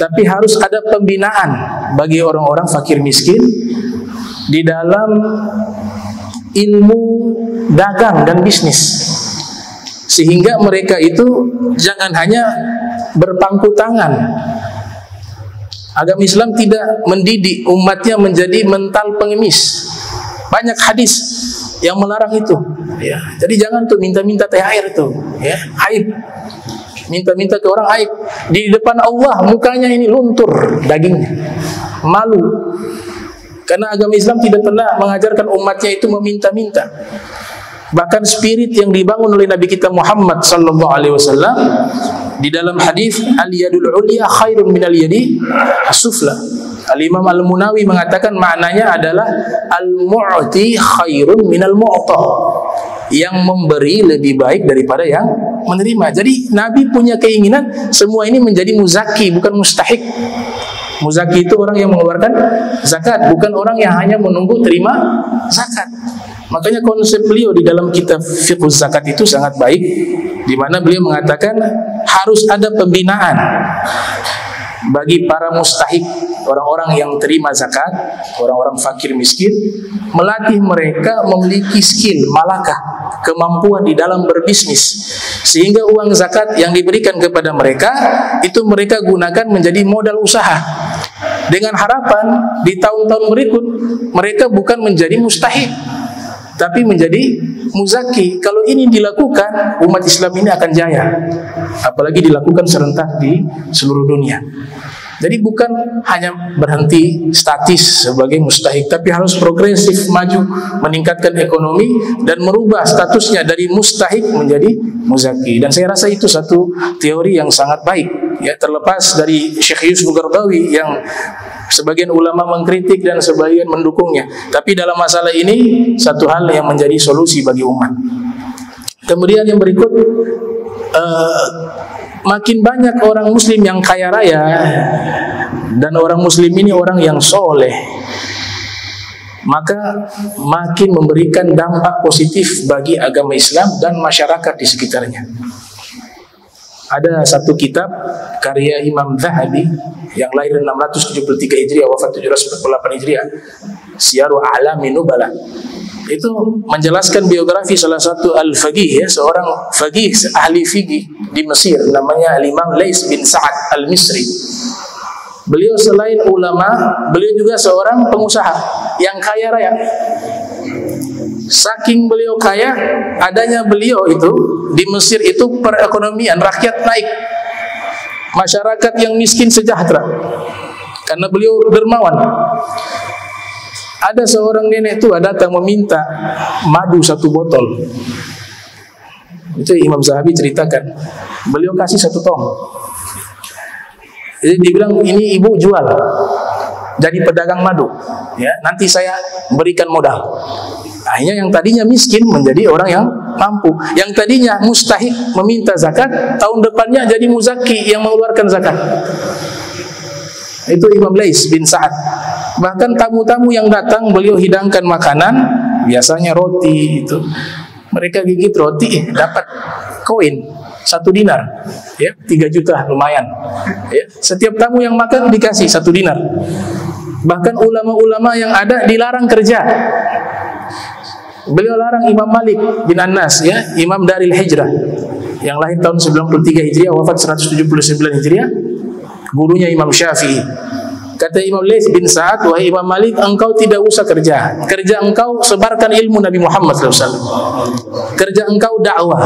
tapi harus ada pembinaan bagi orang-orang fakir miskin di dalam ilmu dagang dan bisnis, sehingga mereka itu jangan hanya berpangku tangan. Agama Islam tidak mendidik umatnya menjadi mental pengemis. Banyak hadis yang melarang itu. Ya, jadi jangan tuh minta-minta THR itu. Ya, aib. Minta-minta ke orang aib. Di depan Allah mukanya ini luntur dagingnya, malu. Karena agama Islam tidak pernah mengajarkan umatnya itu meminta-minta. Bahkan spirit yang dibangun oleh Nabi kita Muhammad sallallahu alaihi wasallam di dalam hadis al-yadul ulya khairun minal yadi as-sufla. Al-Imam Al-Munawi mengatakan maknanya adalah al-mu'ti khairun minal mu'ta. Yang memberi lebih baik daripada yang menerima. Jadi Nabi punya keinginan semua ini menjadi muzaki, bukan mustahik. Muzaki itu orang yang mengeluarkan zakat, bukan orang yang hanya menunggu terima zakat. Makanya konsep beliau di dalam kitab Fiqhuz Zakat itu sangat baik, di mana beliau mengatakan harus ada pembinaan bagi para mustahik, orang-orang yang terima zakat, orang-orang fakir miskin, melatih mereka memiliki skill, malakah, kemampuan di dalam berbisnis, sehingga uang zakat yang diberikan kepada mereka itu mereka gunakan menjadi modal usaha, dengan harapan di tahun-tahun berikut mereka bukan menjadi mustahik tapi menjadi muzaki. Kalau ini dilakukan, umat Islam ini akan jaya. Apalagi dilakukan serentak di seluruh dunia. Jadi bukan hanya berhenti statis sebagai mustahik, tapi harus progresif, maju, meningkatkan ekonomi dan merubah statusnya dari mustahik menjadi muzaki. Dan saya rasa itu satu teori yang sangat baik, ya, terlepas dari Syekh Yusuf Qaradawi yang sebagian ulama mengkritik dan sebagian mendukungnya. Tapi dalam masalah ini satu hal yang menjadi solusi bagi umat. Kemudian yang berikut, makin banyak orang muslim yang kaya raya dan orang muslim ini orang yang soleh, maka makin memberikan dampak positif bagi agama Islam dan masyarakat di sekitarnya. Ada satu kitab karya Imam Zahabi yang lahir 673 Hijriah, wafat 748 Hijriah, Syiaru A'lamin Nubala. Itu menjelaskan biografi salah satu al-faqih, ya, seorang faqih, ahli fikih di Mesir, namanya Imam Lais bin Sa'ad al-Misri. Beliau selain ulama, beliau juga seorang pengusaha yang kaya raya. Saking beliau kaya, adanya beliau itu di Mesir itu perekonomian rakyat naik, masyarakat yang miskin sejahtera karena beliau dermawan. Ada seorang nenek tua datang meminta madu 1 botol. Itu Imam Zahabi ceritakan, beliau kasih 1 tong. Jadi dibilang, ini ibu jual jadi pedagang madu, ya, nanti saya berikan modal. Akhirnya yang tadinya miskin menjadi orang yang mampu, yang tadinya mustahik meminta zakat, tahun depannya jadi muzaki yang mengeluarkan zakat. Itu Imam Lais bin Sa'ad. Bahkan tamu-tamu yang datang beliau hidangkan makanan, biasanya roti itu. Mereka gigit roti, dapat koin 1 dinar, ya, 3 juta, lumayan. Ya, setiap tamu yang makan dikasih 1 dinar. Bahkan ulama-ulama yang ada dilarang kerja. Beliau larang Imam Malik bin Anas, ya, Imam Daril Hijrah, yang lahir tahun 93 Hijriah, wafat 179 Hijriah, gurunya Imam Syafi'i. Kata Imam Lais bin Sa'ad, wahai Imam Malik, engkau tidak usah kerja. Kerja engkau sebarkan ilmu Nabi Muhammad SAW. Kerja engkau dakwah.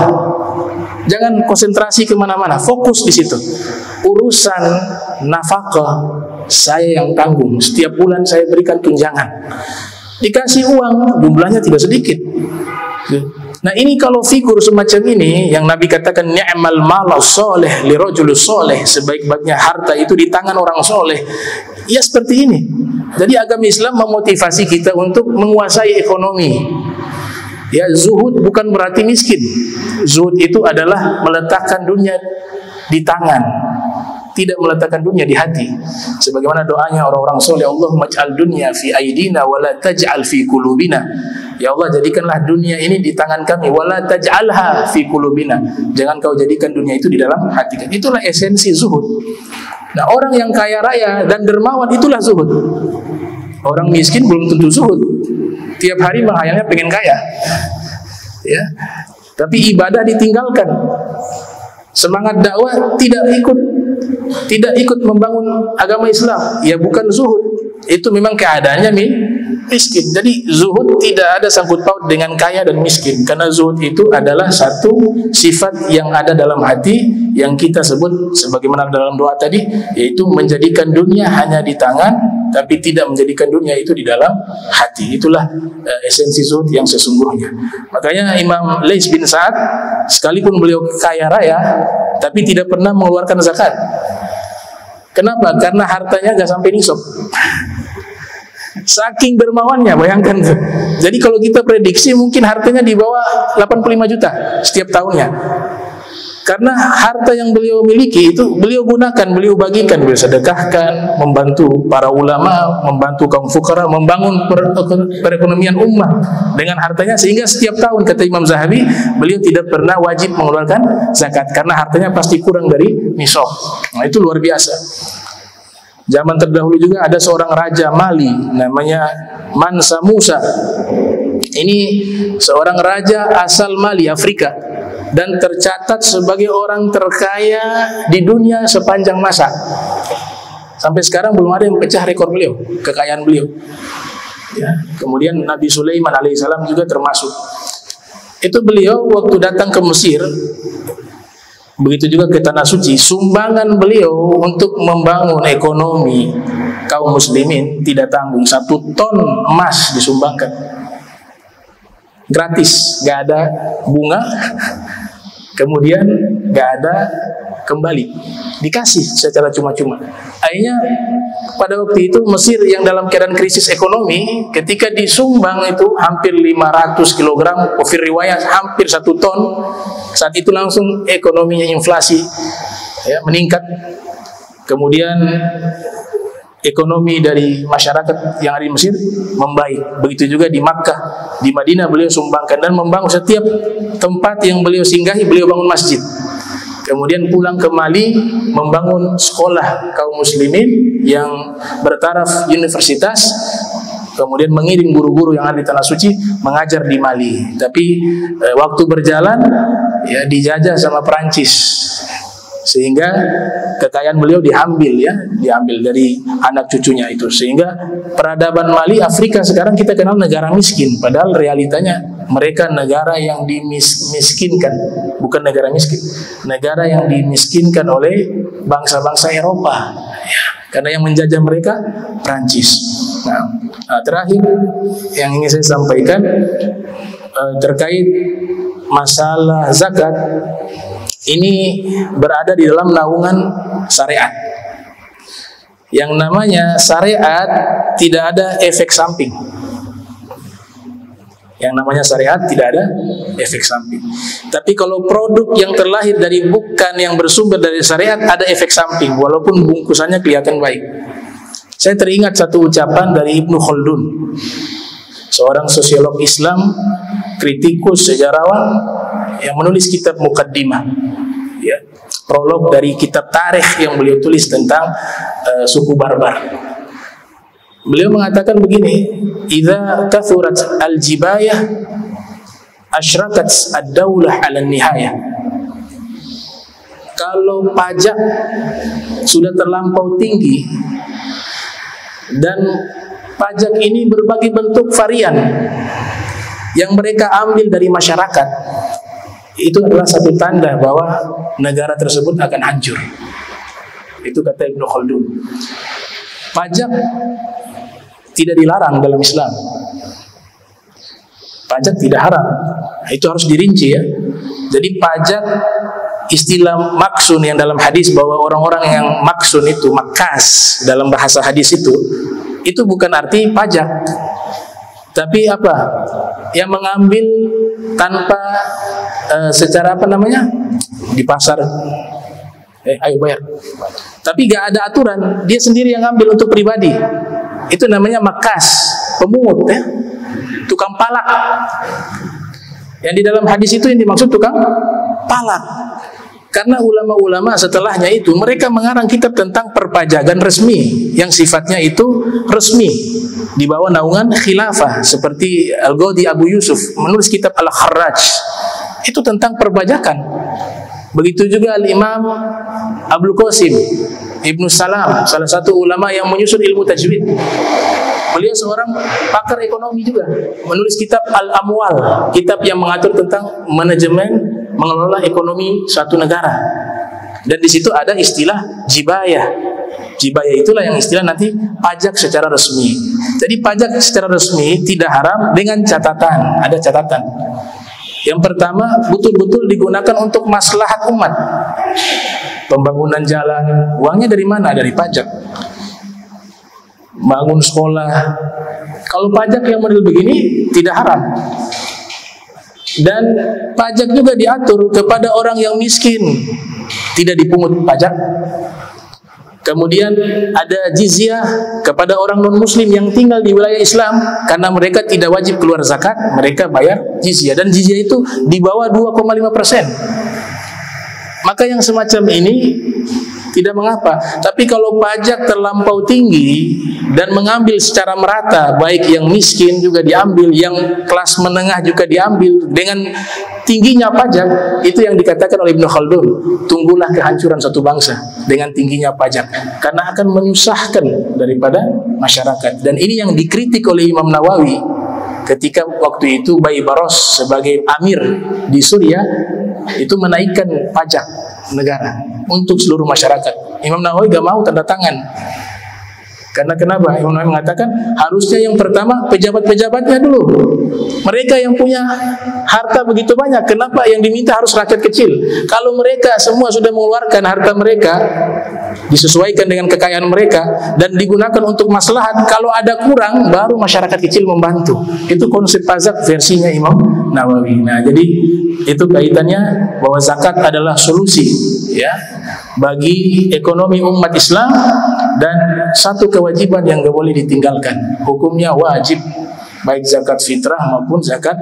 Jangan konsentrasi kemana-mana, fokus di situ. Urusan nafkah saya yang tanggung. Setiap bulan saya berikan tunjangan. Dikasih uang, jumlahnya tidak sedikit. Nah, ini kalau figur semacam ini yang Nabi katakan ni'mal malu soleh li rajul soleh, sebaik-baiknya harta itu di tangan orang soleh. Ya seperti ini. Jadi agama Islam memotivasi kita untuk menguasai ekonomi. Ya, zuhud bukan berarti miskin. Zuhud itu adalah meletakkan dunia di tangan, tidak meletakkan dunia di hati. Sebagaimana doanya orang-orang soleh, Allahumma ij'al dunya fi aidina wa la taj'al fi qulubina. Ya Allah, jadikanlah dunia ini di tangan kami, wa la taj'alha fi qulubina. Jangan kau jadikan dunia itu di dalam hati kami. Itulah esensi zuhud. Nah, orang yang kaya raya dan dermawan itulah zuhud. Orang miskin belum tentu zuhud. Tiap hari menghayalnya pengen kaya, ya, tapi ibadah ditinggalkan. Semangat dakwah tidak ikut membangun agama Islam, ya bukan zuhud. Itu memang keadaannya miskin. Jadi zuhud tidak ada sangkut paut dengan kaya dan miskin, karena zuhud itu adalah satu sifat yang ada dalam hati yang kita sebut sebagaimana dalam doa tadi, yaitu menjadikan dunia hanya di tangan, tapi tidak menjadikan dunia itu di dalam hati. Itulah esensi zuhud yang sesungguhnya. Makanya Imam Lais bin Sa'ad, sekalipun beliau kaya raya, tapi tidak pernah mengeluarkan zakat. Kenapa? Karena hartanya gak sampai nisab. Saking dermawannya, bayangkan tuh. Jadi kalau kita prediksi mungkin hartanya di bawah 85 juta setiap tahunnya. Karena harta yang beliau miliki itu beliau gunakan, beliau bagikan, beliau sedekahkan, membantu para ulama, membantu kaum fukara, membangun perekonomian ummah dengan hartanya, sehingga setiap tahun, kata Imam Zahabi, beliau tidak pernah wajib mengeluarkan zakat karena hartanya pasti kurang dari nisab. Nah, itu luar biasa. Zaman terdahulu juga ada seorang raja Mali namanya Mansa Musa. Ini seorang raja asal Mali, Afrika, dan tercatat sebagai orang terkaya di dunia sepanjang masa. Sampai sekarang belum ada yang pecah rekor beliau, kekayaan beliau. Ya. Kemudian Nabi Sulaiman alaihissalam juga termasuk. Itu beliau waktu datang ke Mesir, begitu juga ke Tanah Suci, sumbangan beliau untuk membangun ekonomi kaum muslimin tidak tanggung. 1 ton emas disumbangkan gratis, gak ada bunga, kemudian gak ada kembali, dikasih secara cuma-cuma. Akhirnya pada waktu itu Mesir yang dalam keadaan krisis ekonomi, ketika disumbang itu hampir 500 kg, ofir riwayat hampir 1 ton, saat itu langsung ekonominya inflasi, ya, meningkat. Kemudian ekonomi dari masyarakat yang ada di Mesir membaik. Begitu juga di Makkah, di Madinah beliau sumbangkan dan membangun setiap tempat yang beliau singgahi, beliau bangun masjid. Kemudian pulang ke Mali membangun sekolah kaum muslimin yang bertaraf universitas. Kemudian mengirim guru-guru yang ada di Tanah Suci mengajar di Mali. Tapi waktu berjalan ya dijajah sama Perancis. Sehingga kekayaan beliau diambil dari anak cucunya itu. Sehingga peradaban Mali, Afrika sekarang kita kenal negara miskin, padahal realitanya mereka negara yang dimiskinkan, bukan negara miskin, negara yang dimiskinkan oleh bangsa-bangsa Eropa, ya, karena yang menjajah mereka Prancis. Nah, terakhir yang ingin saya sampaikan terkait masalah zakat. Ini berada di dalam naungan syariat. Yang namanya syariat tidak ada efek samping. Yang namanya syariat tidak ada efek samping. Tapi kalau produk yang terlahir dari bukan yang bersumber dari syariat ada efek samping, walaupun bungkusannya kelihatan baik. Saya teringat satu ucapan dari Ibnu Khaldun, seorang sosiolog Islam, kritikus, sejarawan yang menulis kitab Muqaddimah, ya, prolog dari kitab tarikh yang beliau tulis tentang suku Barbar. Beliau mengatakan begini, "Idza kathurat al-jibayah asyrakat ad-daulah 'ala nihayah." Kalau pajak sudah terlampau tinggi dan pajak ini berbagai bentuk varian yang mereka ambil dari masyarakat, itu adalah satu tanda bahwa negara tersebut akan hancur. Itu kata Ibnu Khaldun. Pajak tidak dilarang dalam Islam. Pajak tidak haram. Itu harus dirinci ya. Jadi pajak, istilah maksun yang dalam hadis, bahwa orang-orang yang maksun itu, makas dalam bahasa hadis itu bukan arti pajak. Tapi apa? Yang mengambil tanpa secara apa namanya? Di pasar, ayo bayar. Tapi gak ada aturan, dia sendiri yang ngambil untuk pribadi. Itu namanya makas, pemungut ya. Tukang palak. Yang di dalam hadis itu yang dimaksud tukang palak. Karena ulama-ulama setelahnya itu mereka mengarang kitab tentang perpajakan resmi yang sifatnya itu resmi di bawah naungan khilafah, seperti Al-Ghadi Abu Yusuf menulis kitab Al-Kharraj itu tentang perpajakan. Begitu juga Al-Imam Abdul Qasim Ibnu Salam, salah satu ulama yang menyusun ilmu tajwid. Beliau seorang pakar ekonomi juga, menulis kitab Al-Amwal, kitab yang mengatur tentang manajemen mengelola ekonomi suatu negara. Dan di situ ada istilah jibayah. Jibayah itulah yang istilah nanti pajak secara resmi. Jadi pajak secara resmi tidak haram dengan catatan, ada catatan. Yang pertama, betul-betul digunakan untuk maslahat umat. Pembangunan jalan, uangnya dari mana? Dari pajak. Bangun sekolah. Kalau pajak yang model begini tidak haram. Dan pajak juga diatur kepada orang yang miskin, tidak dipungut pajak. Kemudian ada jizyah kepada orang non-muslim yang tinggal di wilayah Islam, karena mereka tidak wajib keluar zakat, mereka bayar jizyah, dan jizyah itu di bawah 2,5%. Maka yang semacam ini tidak mengapa. Tapi kalau pajak terlampau tinggi dan mengambil secara merata, baik yang miskin juga diambil, yang kelas menengah juga diambil, dengan tingginya pajak, itu yang dikatakan oleh Ibnu Khaldun, tunggulah kehancuran satu bangsa dengan tingginya pajak, karena akan menyusahkan daripada masyarakat. Dan ini yang dikritik oleh Imam Nawawi ketika waktu itu Bayi Baros sebagai amir di Suriah itu menaikkan pajak negara untuk seluruh masyarakat. Imam Nawawi gak mau tanda tangan. Karena kenapa? Imam Nawawi mengatakan harusnya yang pertama pejabat-pejabatnya dulu. Mereka yang punya harta begitu banyak, kenapa yang diminta harus rakyat kecil? Kalau mereka semua sudah mengeluarkan harta mereka disesuaikan dengan kekayaan mereka dan digunakan untuk maslahat, kalau ada kurang baru masyarakat kecil membantu. Itu konsep pajak versinya Imam Nawawi. Nah, jadi itu kaitannya bahwa zakat adalah solusi ya bagi ekonomi umat Islam, dan satu kewajiban yang gak boleh ditinggalkan. Hukumnya wajib, baik zakat fitrah maupun zakat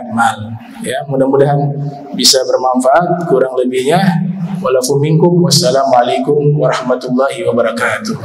mal. Ya, mudah-mudahan bisa bermanfaat. Kurang lebihnya wa lakum minkum. Wassalamualaikum warahmatullahi wabarakatuh.